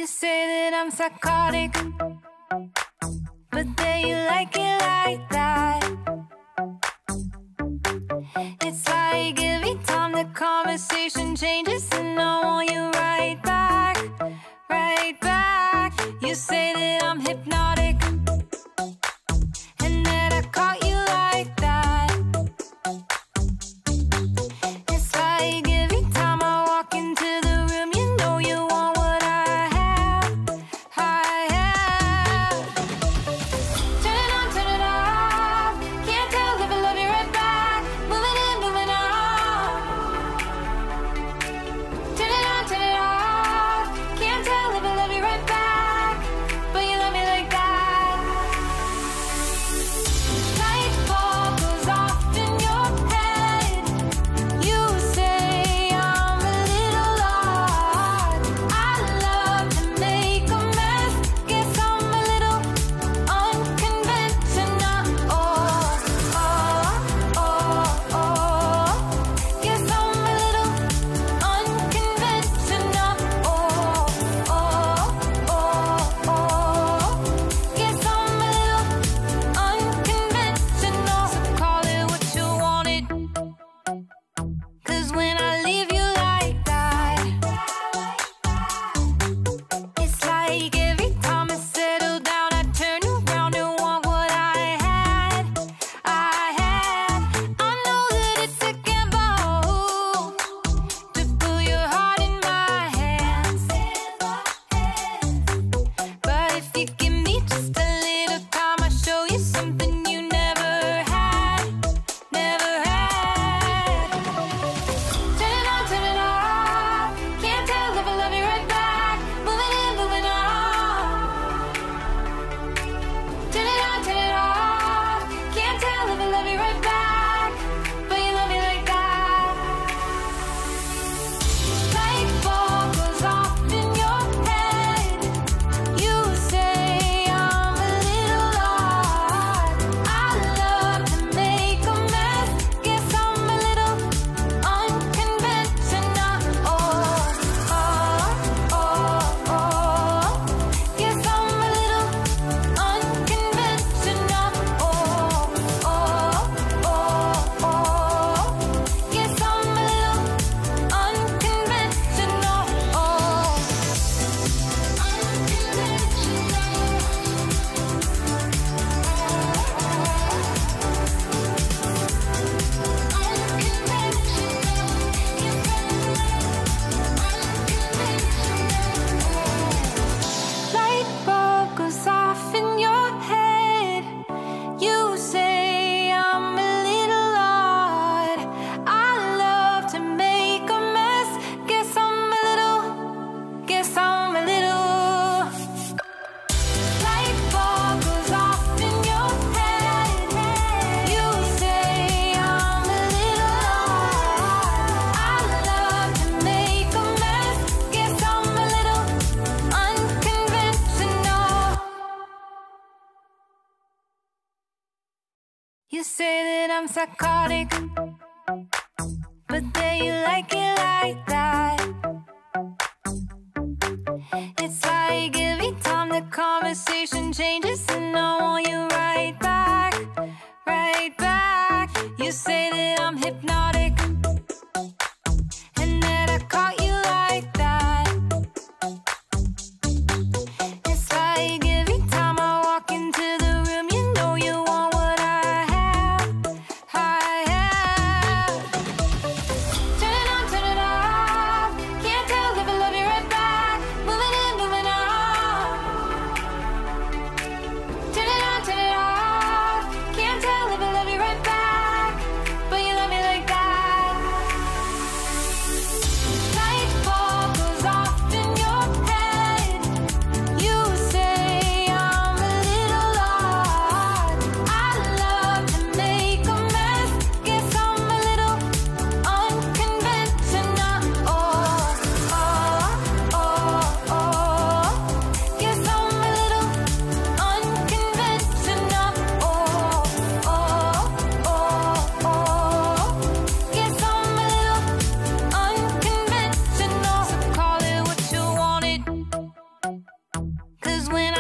say that I'm psychotic, but then you like it like that. It's like every time the conversation changes, and I want you right back, right back. You say that I'm hypnotic, and that I caught you like that. It's like every time I walk into the room, you know you want what I have, I have. Turn it on, turn it off. Can't tell if I love you right back. Moving in, moving on. Turn it on, turn it off. Can't tell if I love you right back, but you love me like that. Light bulb goes off in your head. You say I'm a little odd. I love to make a mess. Guess I'm a little unconventional. Guess I'm a little unconventional. Guess I'm a little unconventional. So call it what you wanted, 'cause when I leave you like that, it's like every time I settle down, I turn around and want what I had, I had. I know that it's a gamble to put your heart in my hands, but if you give me just a little time, I'll show you something you never had, never had. Turn it on, turn it off. Can't tell if I love you right back. Moving in, moving on. Turn it on, turn it off. Can't tell if I love you right back, but you love me like that. Light bulb goes off in your head. You say I'm a little odd. I love to make a mess. Guess I'm a little unconventional. Guess I'm a little unconventional. Guess I'm a little Light bulb goes off in your head. You say I'm a little odd. I love to make a mess. Guess I'm a little. Light bulb goes off in your head. You say I'm a little odd. I love to make a mess. Guess I'm a little unconventional. You say that I'm psychotic, but then you like it like that. It's like every time the conversation changes, and I want you right back, right back. You say that I'm hypnotic, and that I caught you like that. It's like every time I walk into the room, you know you want what I have, I have. Turn it on, turn it off. 'Cause when